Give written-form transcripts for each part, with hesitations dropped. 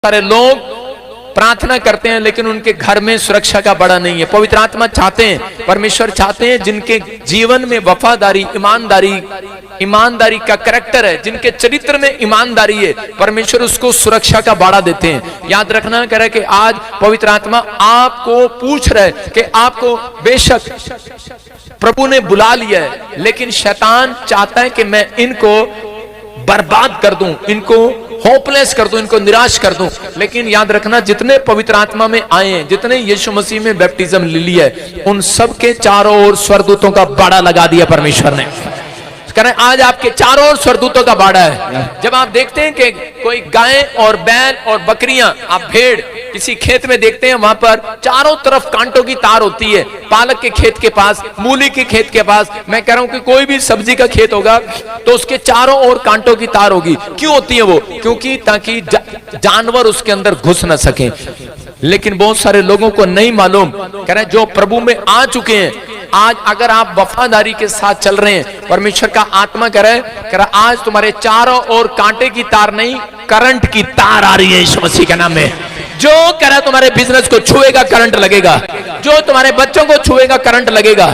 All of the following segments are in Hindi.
सारे लोग प्रार्थना करते हैं लेकिन उनके घर में सुरक्षा का बड़ा नहीं है। पवित्र आत्मा चाहते हैं, परमेश्वर चाहते हैं जिनके जीवन में वफादारी, ईमानदारी का करैक्टर है, जिनके चरित्र में ईमानदारी है, परमेश्वर उसको सुरक्षा का बाड़ा देते हैं। याद रखना कह रहे कि आज पवित्र आत्मा आपको पूछ रहे कि आपको बेशक प्रभु ने बुला लिया है लेकिन शैतान चाहता है कि मैं इनको बर्बाद कर दूं, इनको होपलेस कर दूं, इनको निराश कर दूं। लेकिन याद रखना जितने पवित्र आत्मा में आए हैं, जितने यीशु मसीह में बैप्टिज्म ले लिया है, उन सब के चारों ओर स्वर्गदूतों का बाड़ा लगा दिया परमेश्वर ने। करें आज आपके चारों ओर स्वर्गदूतों का बाड़ा है। जब आप देखते हैं कि कोई गाय और बैल और बकरियां, आप भेड़ किसी खेत में देखते हैं, वहां पर चारों तरफ कांटों की तार होती है। पालक के खेत के पास, मूली के खेत के पास, मैं कह रहा हूं कि कोई भी सब्जी का खेत होगा तो उसके चारों ओर कांटों की तार होगी। क्यों होती है वो? क्योंकि ताकि जानवर उसके अंदर घुस न सके। लेकिन बहुत सारे लोगों को नहीं मालूम, कह रहे जो प्रभु में आ चुके हैं, आज अगर आप वफादारी के साथ चल रहे हैं, परमेश्वर का आत्मा कह रहा आज तुम्हारे चारों ओर कांटे की तार नहीं, करंट की तार आ रही है यीशु मसीह के नाम में। जो कह रहा तुम्हारे बिजनेस को छुएगा करंट लगेगा, जो तुम्हारे बच्चों को छुएगा करंट लगेगा।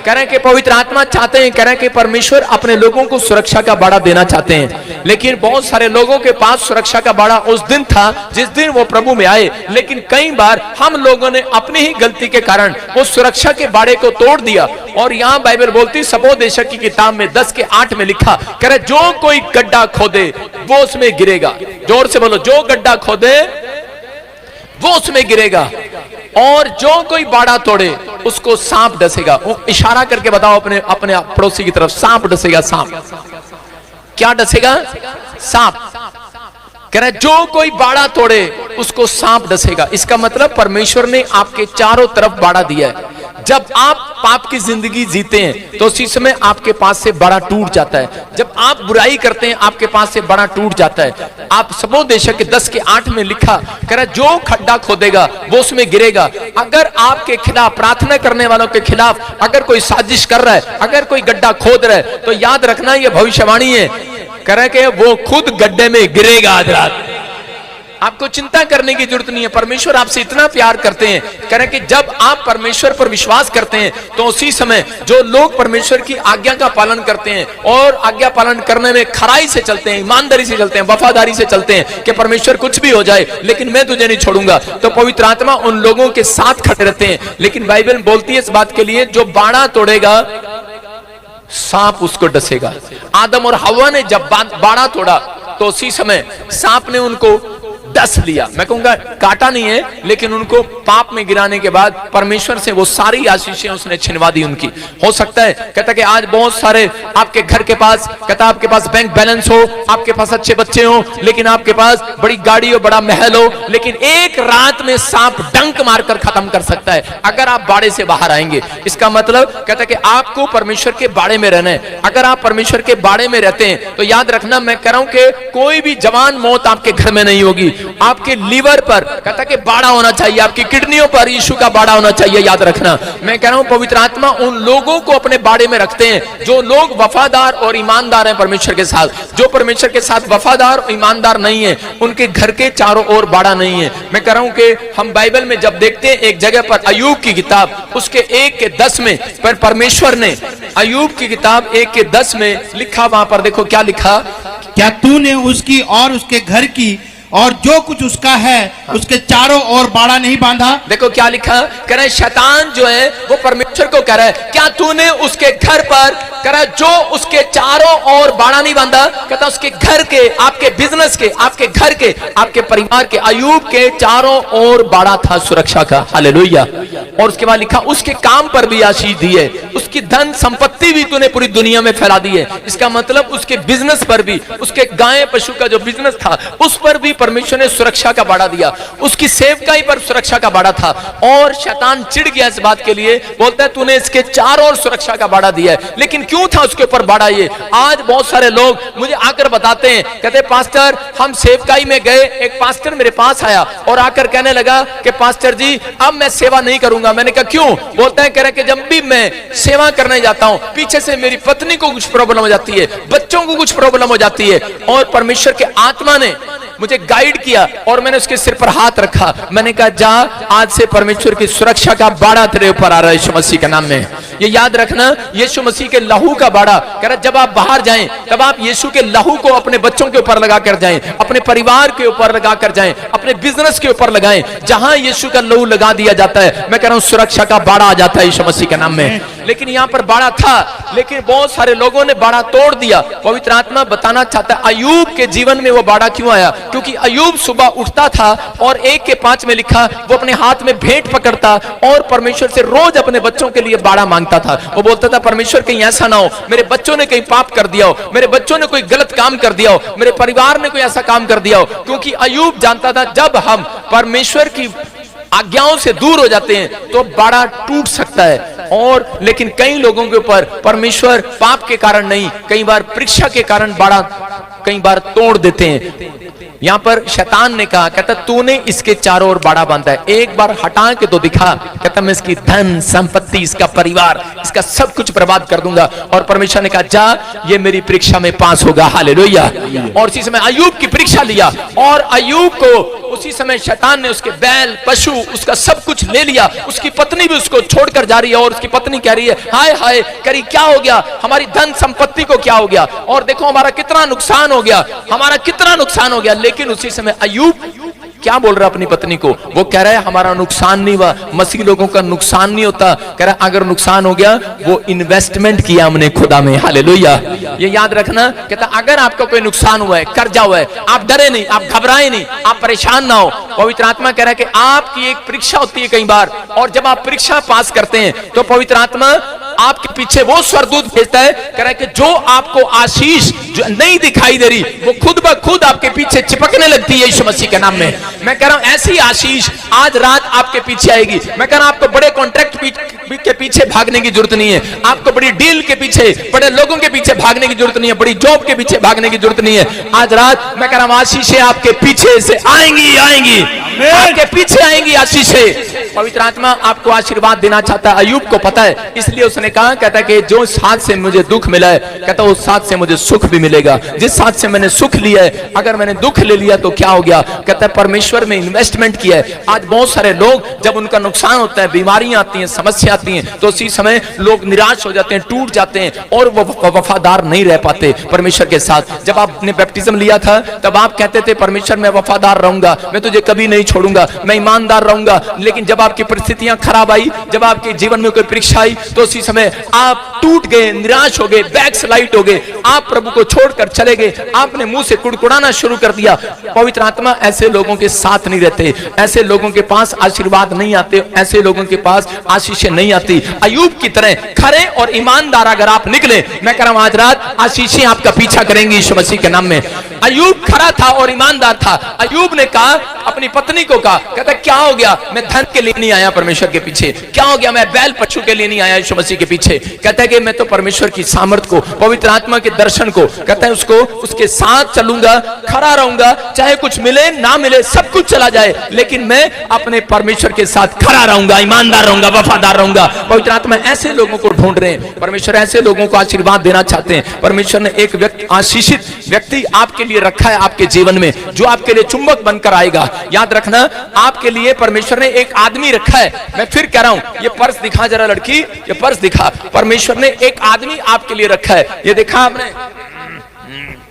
कह रहे कि पवित्र आत्मा चाहते हैं, कह रहे कि परमेश्वर अपने लोगों को सुरक्षा का बाड़ा देना चाहते हैं। लेकिन बहुत सारे लोगों के पास सुरक्षा का बाड़ा उस दिन था जिस दिन वो प्रभु में आए, लेकिन कई बार हम लोगों ने अपनी ही गलती के कारण वो सुरक्षा के बाड़े को तोड़ दिया। और यहाँ बाइबल बोलती, सबोदेशक की किताब में 10:8 में लिखा, कह रहे जो कोई गड्ढा खोदे वो उसमें गिरेगा। जोर से बोलो, जो गड्ढा खोदे वो उसमें गिरेगा, और जो कोई बाड़ा तोड़े उसको सांप डसेगा। वो इशारा करके बताओ अपने अपने पड़ोसी की तरफ, सांप डसेगा। सांप क्या डसेगा? सांप। कह रहा जो कोई बाड़ा तोड़े उसको सांप डसेगा। इसका मतलब परमेश्वर ने आपके चारों तरफ बाड़ा दिया है। जब आप पाप की जिंदगी जीते हैं तो उसी समय आपके पास से बड़ा टूट जाता है। जब आप बुराई करते हैं आपके पास से बड़ा टूट जाता है। आप सबोदेशक के 10:8 में लिखा, कह रहा जो खड्डा खोदेगा वो उसमें गिरेगा। अगर आपके खिलाफ, प्रार्थना करने वालों के खिलाफ अगर कोई साजिश कर रहा है, अगर कोई गड्ढा खोद रहा है, तो याद रखना ये भविष्यवाणी है, कह रहा कि वो खुद गड्ढे में गिरेगा आज रात। आपको चिंता करने की जरूरत नहीं है। परमेश्वर आपसे इतना प्यार करते हैं, कह रहे कि जब आप परमेश्वर पर विश्वास करते हैं तो उसी समय जो लोग परमेश्वर की आज्ञा का पालन करते हैं और आज्ञा पालन करने में खराई से चलते हैं, ईमानदारी से चलते हैं, वफादारी से चलते हैं कि परमेश्वर कुछ भी हो जाए लेकिन मैं तुझे नहीं छोड़ूंगा, तो पवित्र आत्मा उन लोगों के साथ खड़े रहते हैं। लेकिन बाइबल बोलती है इस बात के लिए, जो बाड़ा तोड़ेगा सांप उसको डसेगा। आदम और हव्वा ने जब बाड़ा तोड़ा तो उसी समय सांप ने उनको डस लिया। मैं कहूंगा काटा नहीं है, लेकिन उनको पाप में गिराने के बाद परमेश्वर से वो सारी आशीषें उसने छिनवा दी उनकी। हो सकता है कहता कि आज बहुत सारे आपके घर के पास, कहता आपके पास बैंक बैलेंस हो, आपके पास अच्छे बच्चे हो, लेकिन आपके पास बड़ी गाड़ी हो, बड़ा महल हो, लेकिन एक रात में सांप डंक मारकर खत्म कर सकता है अगर आप बाड़े से बाहर आएंगे। इसका मतलब कहता कि आपको परमेश्वर के बाड़े में रहना है। अगर आप परमेश्वर के बाड़े में रहते हैं तो याद रखना, मैं कह रहा हूं कि कोई भी जवान मौत आपके घर में नहीं होगी। आपके लीवर पर कहता कि बाड़ा होना चाहिए, आपकी किडनियों पर यीशु का बाड़ा होना चाहिए। याद रखना, मैं कह रहा हूं पवित्र आत्मा उन लोगों को अपने बाड़े में रखते हैं जो लोग वफादार और ईमानदार हैं परमेश्वर के साथ। जो परमेश्वर के साथ वफादार और ईमानदार नहीं है उनके घर के चारों ओर बाड़ा नहीं है। मैं कह रहा हूं कि हम बाइबल में जब देखते हैं एक जगह पर अय्यूब की किताब उसके 1:10 में, पर परमेश्वर ने अय्यूब की किताब 1:10 में लिखा, वहां पर देखो क्या लिखा, क्या तूने उसकी और उसके घर की और जो कुछ उसका है उसके चारों ओर बाड़ा नहीं बांधा। देखो क्या लिखा, कह रहे शैतान जो है वो परमेश्वर को कह रहा है, क्या तूने उसके घर पर, कह रहा जो उसके चारों ओर बाड़ा नहीं बांधा। कहता उसके घर के, आपके बिजनेस के, आपके घर के, आपके परिवार के, अय्यूब के चारों ओर बाड़ा था सुरक्षा का। हालेलुया। और उसके बाद लिखा उसके काम पर भी आशीष दी है, उसकी धन संपत्ति भी तूने पूरी दुनिया में फैला दी है। इसका मतलब उसके बिजनेस पर भी, उसके गाय पशु का जो बिजनेस था उस पर भी परमेश्वर ने सुरक्षा का बाड़ा दिया। उसकी सेवकाई पर सुरक्षा का बाड़ा था। और शैतान चिढ़ गया इस बात के लिए, बोलता है तूने इसके चारों ओर सुरक्षा का बाड़ा दिया है। लेकिन क्यों था उसके ऊपर बाड़ा? ये आज बहुत सारे लोग मुझे आकर बताते हैं, कहते पास्टर हम सेवकाई में गए, एक पास्टर मेरे पास आया और आकर कहने लगा कि पास्टर जी अब मैं सेवा नहीं करूंगा। मैंने कहा क्यों? बोलता है कह रहा कि जब भी मैं सेवा करने जाता हूं पीछे से मेरी पत्नी को कुछ प्रॉब्लम हो जाती है, बच्चों को कुछ प्रॉब्लम हो जाती है, और परमेश्वर के आत्मा ने मुझे गाइड किया और मैंने उसके सिर पर हाथ रखा। मैंने कहा जा, आज से परमेश्वर की सुरक्षा का बाड़ा तेरे ऊपर आ रहा है यीशु मसीह के नाम में। ये याद रखना, यीशु मसीह के लहू का बाड़ा। कह रहा जब आप बाहर जाएं तब आप यीशु के लहू को अपने बच्चों के ऊपर लगा कर जाएं, अपने परिवार के ऊपर लगा कर जाएं, अपने बिजनेस के ऊपर लगाएं। जहां यीशु का लहू लगा दिया जाता है, मैं कह रहा हूं सुरक्षा का बाड़ा आ जाता है यीशु मसीह के नाम में। लेकिन यहां पर बाड़ा था, लेकिन बहुत सारे लोगों ने बाड़ा तोड़ दिया। पवित्र आत्मा बताना चाहता है अय्यूब के जीवन में वो बाड़ा क्यों आया, क्योंकि अय्यूब सुबह उठता था और 1:5 में लिखा वो अपने हाथ में भेंट पकड़ता और परमेश्वर से रोज अपने बच्चों के लिए बाड़ा मांगता था। वो बोलता था परमेश्वर कहीं ऐसा ना हो मेरे बच्चों ने कहीं पाप कर दिया हो, मेरे बच्चों ने कोई गलत काम कर दिया हो, मेरे परिवार ने कोई ऐसा काम कर दिया हो। क्योंकि अय्यूब जानता था जब हम परमेश्वर की आज्ञाओं से दूर हो जाते हैं तो बाड़ा टूट सकता है। और लेकिन कई लोगों के ऊपर परमेश्वर पाप के कारण नहीं, कई बार परीक्षा के कारण बाड़ा कई बार तोड़ देते हैं। यहां पर शैतान ने कहा, कहता तूने इसके चारों ओर बाड़ा बांधा है, एक बार हटा के तो दिखा। कहता मैं इसकी धन संपत्ति, इसका परिवार, इसका सब कुछ बर्बाद कर दूंगा। और परमेश्वर ने कहा जा, ये मेरी परीक्षा में पास होगा। हालेलुया। और उसी समय अय्यूब की परीक्षा लिया और अय्यूब को उसी समय शैतान ने उसके बैल पशु उसका सब कुछ ले लिया। उसकी पत्नी भी उसको छोड़कर जा रही है और उसकी पत्नी कह रही है हाय हाय करी क्या हो गया, हमारी धन संपत्ति को क्या हो गया, और देखो हमारा कितना नुकसान हो गया, हमारा कितना नुकसान हो गया। लेकिन उसी समय अय्यूब क्या बोल रहा है अपनी पत्नी को, वो कह रहा है हमारा नुकसान नहीं हुआ। मसीह लोगों का नुकसान नहीं होता, कह रहा है अगर नुकसान हो गया वो इन्वेस्टमेंट किया हमने खुदा में। हालेलुया। ये याद रखना, कहता अगर आपका कोई नुकसान हुआ है, कर्जा हुआ है, आप डरे नहीं, आप घबराए नहीं, आप परेशान ना हो। पवित्र आत्मा कह रहा है कि आपकी एक परीक्षा होती है कई बार, और जब आप परीक्षा पास करते हैं तो पवित्र आत्मा आपके पीछे वो स्वरदूत भेजता है, कह रहा है कि जो आपको आशीष जो नहीं दिखाई दे रही वो खुद ब खुद आपके पीछे चिपकने लगती है यीशु मसीह के नाम में। मैं कह रहा हूं ऐसी आशीष आज रात आपके पीछे आएगी। मैं कह रहा हूं आपको बड़े कॉन्ट्रैक्ट के पीछे भागने की जरूरत नहीं है, आपको बड़ी डील के पीछे, बड़े लोगों के पीछे भागने की जरूरत नहीं है, बड़ी जॉब के पीछे भागने की जरूरत नहीं है। आज रात मैं कह रहा हूं आशीषें आपके पीछे से आएंगी, आएंगी, आपके पीछे आएंगी आशीषें। पवित्र आत्मा आपको आशीर्वाद देना चाहता है। अय्यूब को पता है, इसलिए उसने कहा, कहता कि जो साथ से मुझे दुख मिला है, कहता उस साथ से मुझे सुख भी मिलेगा। जिस साथ से मैंने सुख लिया है, अगर मैंने दुख ले लिया तो क्या हो गया। कहता है परमेश्वर में इन्वेस्टमेंट किया है। आज बहुत सारे लोग जब उनका नुकसान होता है, बीमारियां आती हैं, समस्या आती हैं, तो उसी समय लोग निराश हो जाते हैं, टूट जाते हैं और वो वफादार नहीं रह पाते परमेश्वर के साथ। जब आपने बैप्टिज्म लिया था तब आप कहते थे परमेश्वर मैं वफादार रहूंगा, मैं तुझे कभी नहीं छोड़ूंगा, मैं ईमानदार रहूंगा। लेकिन जब आपकी परिस्थितियां खराब आई, जब आपके जीवन में कोई परीक्षा आई, तो उसी समय आप टूट गए, निराश हो गए, बैकस्लाइड हो गए, आप प्रभु को छोड़कर चले गए, आपने मुंह से कुड़कुड़ाना शुरू कर दिया। पवित्र आत्मा ऐसे लोगों के साथ नहीं रहते, ऐसे लोगों के पास आशीर्वाद नहीं आते, ऐसे लोगों के पास आशीषें नहीं आती। अय्यूब की तरह खरे और ईमानदार अगर आप निकले, मैं कह रहा हूं आज रात आशीषें आपका पीछा करेंगी यीशु मसीह के नाम में। अय्यूब खरा था और ईमानदार था। अय्यूब ने कहा, अपनी पत्नी को कहा, कहता क्या हो गया, मैं धन के लिए नहीं आया परमेश्वर के पीछे, क्या हो गया, मैं बैल पशु के लिए नहीं आया यीशु मसीह के पीछे। कहता है कि मैं तो परमेश्वर की सामर्थ को, पवित्र आत्मा के दर्शन को, कहता है उसको, उसके साथ चलूंगा, खड़ा रहूंगा, चाहे कुछ मिले ना मिले, सब कुछ चला जाए, लेकिन मैं अपने परमेश्वर के साथ खड़ा रहूंगा, ईमानदार रहूंगा, वफादार रहूंगा। पवित्र आत्मा ऐसे लोगों को ढूंढ रहे हैं, परमेश्वर ऐसे लोगों को आशीर्वाद देना चाहते हैं। परमेश्वर ने एक व्यक्ति, आशीषित व्यक्ति आपके लिए रखा है आपके जीवन में, जो आपके लिए चुंबक बनकर आएगा। याद रखना, आपके लिए परमेश्वर ने एक आदमी रखा है। मैं फिर कह रहा हूं, ये पर्स दिखा जरा लड़की, ये पर्स दिखा। परमेश्वर ने एक आदमी आपके लिए रखा है, ये देखा आपने,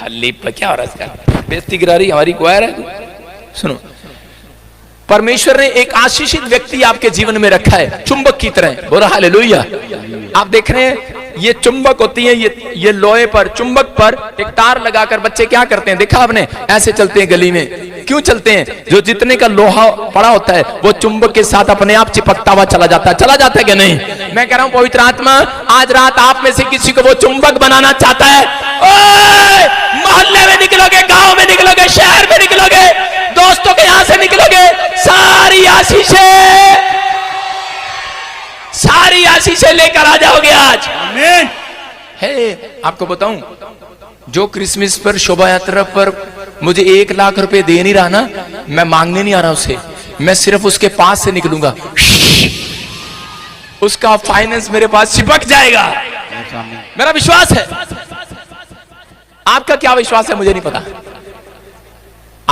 खाली क्या हो रहा है, बेइज्जती गिरा रही हमारी क्वायर है। सुनो, परमेश्वर ने एक आशीषित व्यक्ति आपके जीवन में रखा है, चुंबक की तरह। बोला हालेलुया। आप देख रहे हैं, ये चुंबक होती है, ये लोहे पर, चुंबक पर एक तार लगाकर बच्चे क्या करते हैं, देखा आपने, ऐसे चलते हैं गली में। क्यों चलते हैं? जो जितने का लोहा पड़ा होता है वो चुंबक के साथ अपने आप चिपकता हुआ चला जाता है कि नहीं? मैं कह रहा हूं पवित्र आत्मा आज रात आप में से किसी को वो चुंबक बनाना चाहता है। ओए, मोहल्ले में निकलोगे, गांव में निकलोगे, शहर में निकलोगे, दोस्तों के यहां से निकलोगे, सारी आशीषें लेकर आ जाओगे आज। आमीन। हे, आपको बताऊं, जो क्रिसमस पर, शोभा यात्रा पर मुझे 1 लाख रुपए दे नहीं रहा ना, मैं मांगने नहीं आ रहा उसे, मैं सिर्फ उसके पास से निकलूंगा, उसका फाइनेंस मेरे पास चिपक जाएगा। मेरा विश्वास है। आपका क्या विश्वास है मुझे नहीं पता।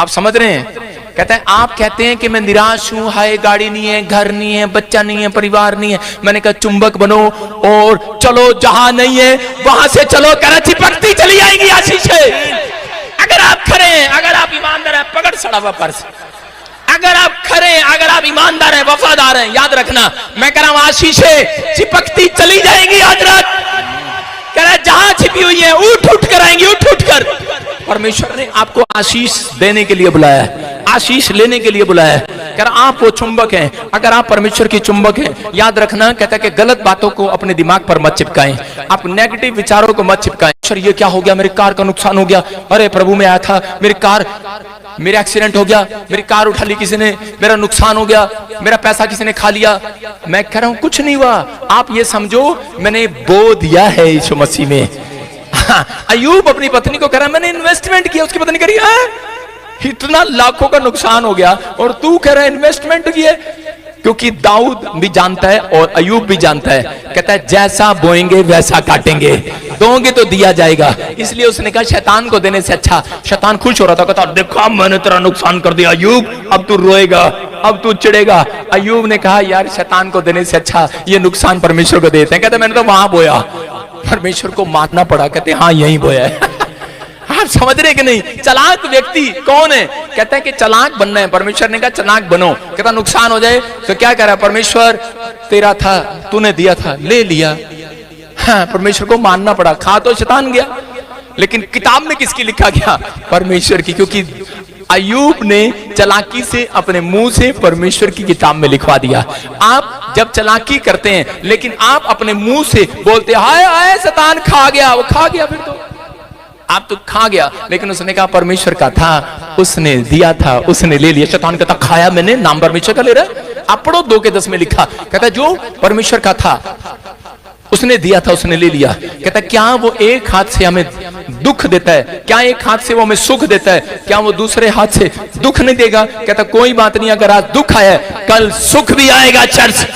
आप समझ रहे हैं? कहते हैं आप कहते हैं कि मैं निराश हूं, हाय गाड़ी नहीं है, घर नहीं है, बच्चा नहीं है, परिवार नहीं है। मैंने कहा चुंबक बनो और चलो जहां नहीं है वहां से चलो, कह रहा चिपकती चली जाएगी आशीष है। अगर आप खरे हैं, अगर आप ईमानदार हैं, पकड़ सड़ा हुआ पर्स, अगर आप खरे हैं, अगर आप ईमानदार हैं, वफादार हैं, याद रखना मैं कह रहा हूं आशीष है चिपकती चली जाएगी। याद रख, कह रहा जहां छिपी हुई है उठ उठ कर आएंगी, उठ उठ कर। परमेश्वर ने आपको आशीष देने के लिए बुलाया है, आशीष लेने के लिए बुलाया है। कह रहा आप वो चुंबक हैं, अगर आप परमेश्वर की चुंबक हैं, याद रखना कहता है कि गलत बातों को अपने दिमाग पर मत चिपकाएं, आप नेगेटिव विचारों को मत चिपकाएं। सर ये क्या हो गया, मेरी कार का नुकसान हो गया, अरे प्रभु मैं आया था, मेरा एक्सीडेंट हो गया, मेरी कार उठा ली किसी ने, मेरा नुकसान हो गया, मेरा पैसा किसी ने खा लिया। मैं कह रहा हूं कुछ नहीं हुआ, आप ये समझो मैंने बो दिया है यीशु मसीह में। अय्यूब अपनी पत्नी को कह रहा मैंने इन्वेस्टमेंट किया, उसकी पत्नी कह रही है इतना लाखों का नुकसान हो गया और तू कह रहा है इन्वेस्टमेंट किया। क्योंकि दाऊद भी जानता है और अय्यूब भी जानता है, कहता है जैसा बोएंगे वैसा काटेंगे, दोगे तो दिया जाएगा। इसलिए उसने कहा शैतान को देने से अच्छा, शैतान खुश हो रहा था, कहता देखा मैंने तेरा नुकसान कर दिया अय्यूब, अब तू रोएगा, अब तू चिढ़ेगा। अय्यूब ने कहा यार शैतान को देने से अच्छा ये नुकसान परमेश्वर को देते हैं। कहते मैंने तो वहां बोया, परमेश्वर को मानना पड़ा। कहते हाँ यही बोया है। आप समझ रहे कि नहीं? चलाक व्यक्ति कौन है? कहता है कि चलाक बनना है। परमेश्वर ने कहा चलाक बनो। कहता नुकसान हो जाए तो क्या कह रहा है? परमेश्वर तेरा था, तूने दिया था, ले लिया। हाँ परमेश्वर को मानना पड़ा, खा तो शैतान गया, लेकिन किताब में किसकी लिखा गया? परमेश्वर की। क्योंकि अय्यूब ने चलाकी से अपने मुंह से परमेश्वर की किताब में लिखवा दिया। आप जब चलाकी करते हैं लेकिन आप अपने मुंह से बोलते हाय हाय शैतान खा गया, वो खा गया, फिर तो आप तो खा गया, लेकिन उसने कहा परमेश्वर का था, उसने दिया था, उसने ले लिया। शैतान कहता खाया मैंने, नाम परमेश्वर का ले रहा। आप पढ़ो 2:10 में लिखा, कहता जो परमेश्वर का था उसने दिया था, उसने ले लिया। कहता क्या वो एक हाथ से हमें दुख देता है? क्या एक हाथ से वो हमें सुख देता है? क्या वो दूसरे हाथ से दुख नहीं देगा? कहता कोई बात नहीं, अगर आज दुख आया कल सुख भी आएगा चर्च।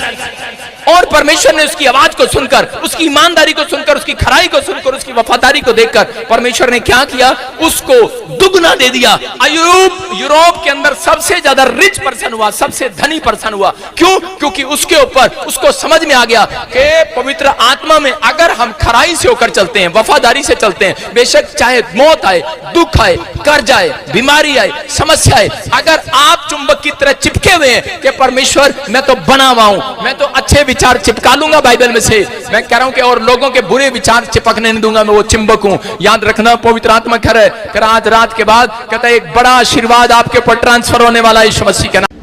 और परमेश्वर ने उसकी आवाज को सुनकर, उसकी ईमानदारी को सुनकर, उसकी खराई को सुनकर, उसकी वफादारी को देखकर परमेश्वर ने क्या किया? उसको दुगना दे दिया। अय्यूब यूरोप के अंदर सबसे ज्यादा रिच पर्सन हुआ, सबसे धनी पर्सन हुआ। क्यों? क्योंकि उसके ऊपर उसको समझ में आ गया कि पवित्र आत्मा में अगर हम खराई से होकर चलते हैं, वफादारी से चलते हैं, बेशक चाहे मौत आए, दुख आए, कर्ज आए, बीमारी आए, समस्या आए, अगर आप चुंबक की तरह चिपके हुए हैं कि परमेश्वर मैं तो बना हुआ हूं, मैं तो अच्छे विचार चिपका लूंगा बाइबल में से, मैं कह रहा हूं कि और लोगों के बुरे विचार चिपकने नहीं दूंगा, मैं वो चुंबक हूं। याद रखना पवित्र आत्मा कह रहा है, आज रात के बाद कहता है एक बड़ा आशीर्वाद आपके ऊपर ट्रांसफर होने वाला है यीशु मसीह के नाम।